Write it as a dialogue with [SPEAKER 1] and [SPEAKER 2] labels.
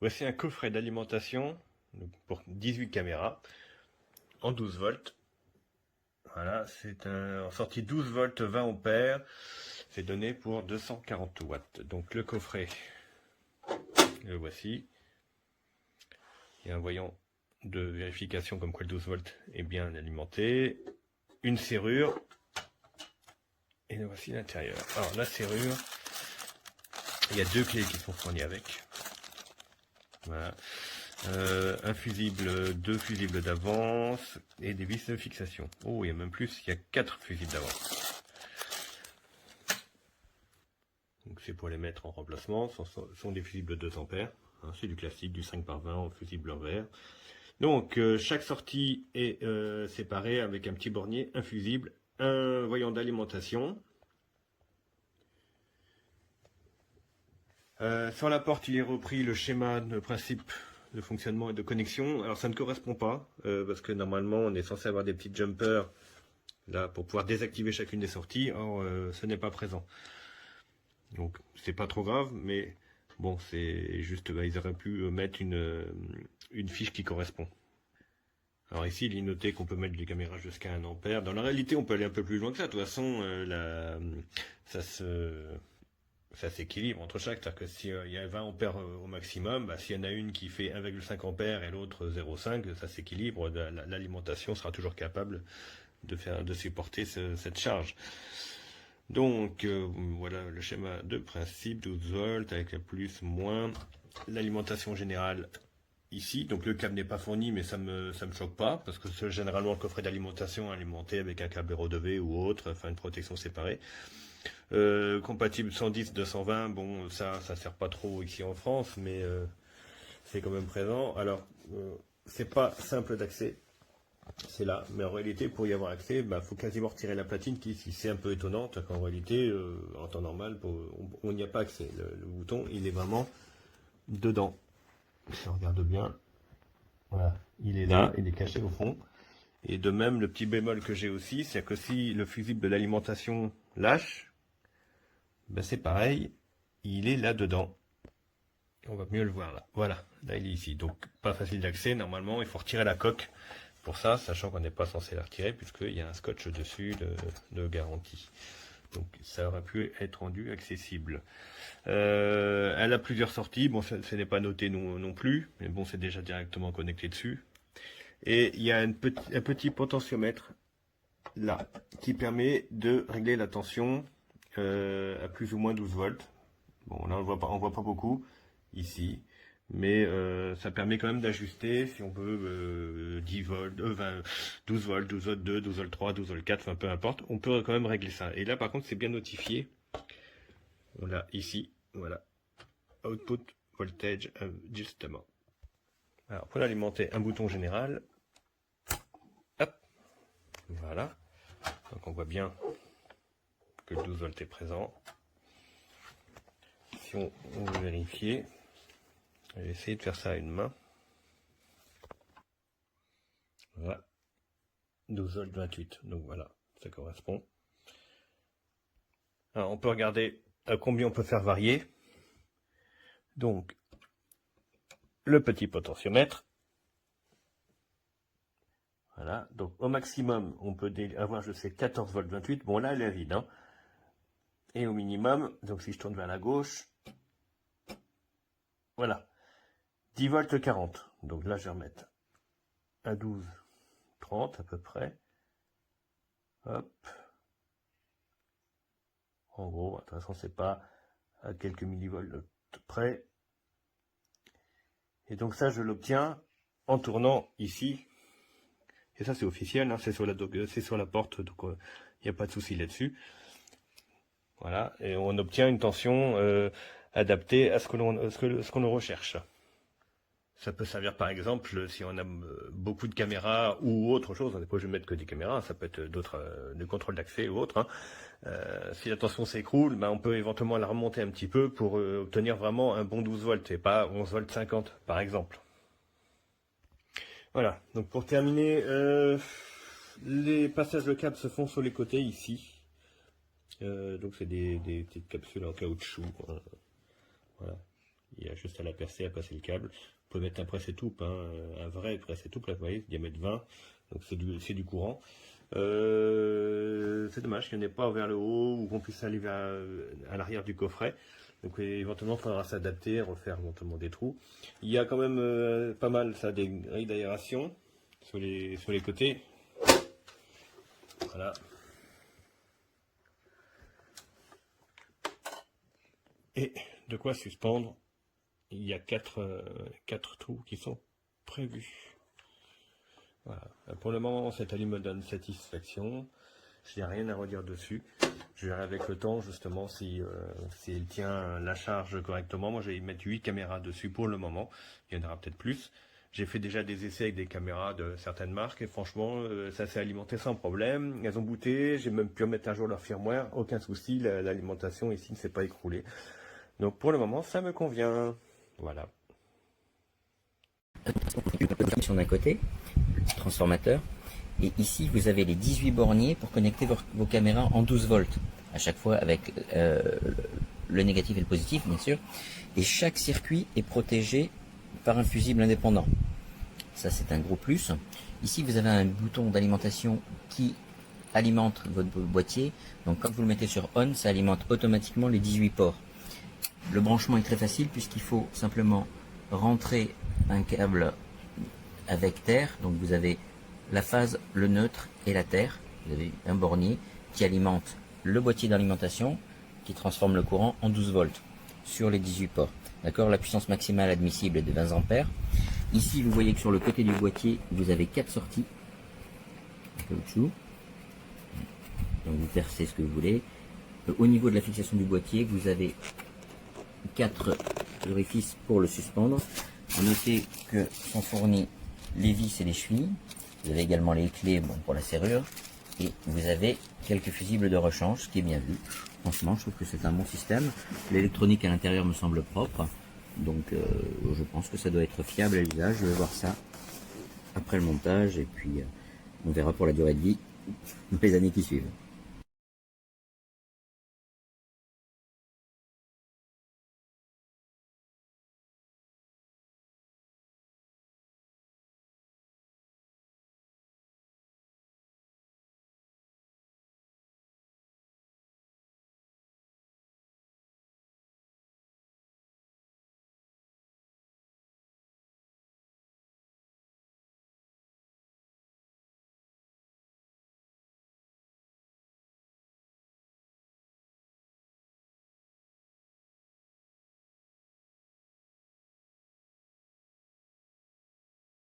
[SPEAKER 1] Voici un coffret d'alimentation pour 18 caméras en 12 volts. Voilà, c'est en sortie 12 volts 20 ampères. C'est donné pour 240 watts. Donc le coffret, le voici. Il y a un voyant de vérification comme quoi le 12 volts est bien alimenté. Une serrure. Et voici l'intérieur. Alors la serrure, il y a deux clés qui sont fournies avec. Voilà. Un fusible, deux fusibles d'avance et des vis de fixation. Oh, il y a même plus, il y a 4 fusibles d'avance. Donc c'est pour les mettre en remplacement. Ce sont des fusibles de 2 ampères. Hein, c'est du classique, du 5 par 20 en fusible en verre. Donc chaque sortie est séparée avec un petit bornier, un fusible, un voyant d'alimentation. Sur la porte, il est repris le schéma de principe de fonctionnement et de connexion. Alors ça ne correspond pas, parce que normalement on est censé avoir des petits jumpers là pour pouvoir désactiver chacune des sorties. Or ce n'est pas présent. Donc c'est pas trop grave, mais bon, c'est juste, ils auraient pu mettre une fiche qui correspond. Alors ici, il est noté qu'on peut mettre des caméras jusqu'à 1 ampère. Dans la réalité, on peut aller un peu plus loin que ça. De toute façon, ça s'équilibre entre chaque. C'est-à-dire que s'il y a 20 ampères au maximum, bah, s'il y en a une qui fait 1,5 ampères et l'autre 0,5, ça s'équilibre. L'alimentation sera toujours capable de supporter cette charge. Donc voilà le schéma de principe, 12 volts avec la plus, moins, l'alimentation générale ici. Donc le câble n'est pas fourni, mais ça me choque pas, parce que c'est généralement le coffret d'alimentation alimenté avec un câble RODV ou autre, enfin une protection séparée. Compatible 110, 220, bon ça sert pas trop ici en France, mais c'est quand même présent. Alors c'est pas simple d'accès. C'est là, mais en réalité, pour y avoir accès, faut quasiment retirer la platine qui ici. C'est un peu étonnant, qu'en réalité, en temps normal, on n'y a pas accès. Le bouton, il est vraiment dedans. Si on regarde bien, voilà, il est là, il est caché au fond. Et de même, le petit bémol que j'ai aussi, c'est que si le fusible de l'alimentation lâche, c'est pareil, il est là dedans. On va mieux le voir là. Voilà, là il est ici. Donc pas facile d'accès, normalement, il faut retirer la coque. Pour ça, sachant qu'on n'est pas censé la retirer, puisqu'il y a un scotch dessus de garantie. Donc ça aurait pu être rendu accessible. Elle a plusieurs sorties, bon ce n'est pas noté non plus, mais bon c'est déjà directement connecté dessus. Et il y a un petit potentiomètre là, qui permet de régler la tension à plus ou moins 12 volts. Bon là on voit pas beaucoup, ici. Mais ça permet quand même d'ajuster si on veut 10 volts, 20, 12 volts, 12 volts 2, 12 volts 3, 12 volts 4, enfin peu importe, on peut quand même régler ça. Et là par contre c'est bien notifié. On l'a ici, voilà. Output voltage adjustment. Alors pour l'alimenter, un bouton général. Hop, voilà. Donc on voit bien que le 12 volts est présent. Si on veut vérifier, je vais essayer de faire ça à une main. Voilà. 12 volts 28, donc voilà, ça correspond. Alors on peut regarder à combien on peut faire varier. Donc, le petit potentiomètre. Voilà, donc au maximum, on peut avoir, je sais, 14 volts 28. Bon, là, elle est vide. Hein. Et au minimum, donc si je tourne vers la gauche, voilà, 10 volts 40. Donc là, je vais remettre à 12, 30 à peu près. Hop. En gros, de toute façon, c'est pas à quelques millivolts près. Et donc ça, je l'obtiens en tournant ici. Et ça, c'est officiel, hein, c'est sur la porte, donc il n'y a pas de souci là-dessus. Voilà, et on obtient une tension adaptée à ce que l'on recherche. Ça peut servir par exemple si on a beaucoup de caméras ou autre chose, on n'est pas obligé de mettre que des caméras, ça peut être d'autres, des contrôles d'accès ou autre. Hein. Si la tension s'écroule, on peut éventuellement la remonter un petit peu pour obtenir vraiment un bon 12 volts et pas 11 volts 50 par exemple. Voilà, donc pour terminer, les passages de câbles se font sur les côtés ici. Donc c'est des petites capsules en caoutchouc. Voilà. Il y a juste à la percer, à passer le câble. Vous pouvez mettre un presse-étoupe, hein, un vrai presse-étoupe, là, vous voyez, diamètre 20, donc c'est du courant. C'est dommage qu'il n'y en ait pas vers le haut ou qu'on puisse aller à l'arrière du coffret. Donc éventuellement il faudra s'adapter, refaire éventuellement des trous. Il y a quand même pas mal ça, des grilles d'aération sur les côtés. Voilà. Et de quoi suspendre. Il y a 4 trous qui sont prévus. Voilà. Pour le moment, cet alu me donne satisfaction. Je n'ai rien à redire dessus. Je verrai avec le temps, justement, si il tient la charge correctement. Moi, je vais mettre 8 caméras dessus pour le moment. Il y en aura peut-être plus. J'ai fait déjà des essais avec des caméras de certaines marques et franchement, ça s'est alimenté sans problème. Elles ont booté, j'ai même pu mettre un jour leur firmware. Aucun souci, l'alimentation ici ne s'est pas écroulée. Donc pour le moment, ça me convient. Voilà.
[SPEAKER 2] D'un côté, le transformateur, et ici vous avez les 18 borniers pour connecter vos caméras en 12 volts, à chaque fois avec le négatif et le positif bien sûr, et chaque circuit est protégé par un fusible indépendant. Ça c'est un gros plus. Ici vous avez un bouton d'alimentation qui alimente votre boîtier, donc quand vous le mettez sur on, ça alimente automatiquement les 18 ports. Le branchement est très facile puisqu'il faut simplement rentrer un câble avec terre, donc vous avez la phase, le neutre et la terre. Vous avez un bornier qui alimente le boîtier d'alimentation qui transforme le courant en 12 volts sur les 18 ports. D'accord, la puissance maximale admissible est de 20 ampères. Ici vous voyez que sur le côté du boîtier vous avez 4 sorties en caoutchouc, donc vous percez ce que vous voulez. Au niveau de la fixation du boîtier vous avez 4 orifices pour le suspendre. À noter que sont fournis les vis et les chevilles. Vous avez également les clés pour la serrure. Et vous avez quelques fusibles de rechange, ce qui est bien vu. Franchement, je trouve que c'est un bon système. L'électronique à l'intérieur me semble propre. Donc je pense que ça doit être fiable à l'usage. Je vais voir ça après le montage. Et puis on verra pour la durée de vie les années qui suivent.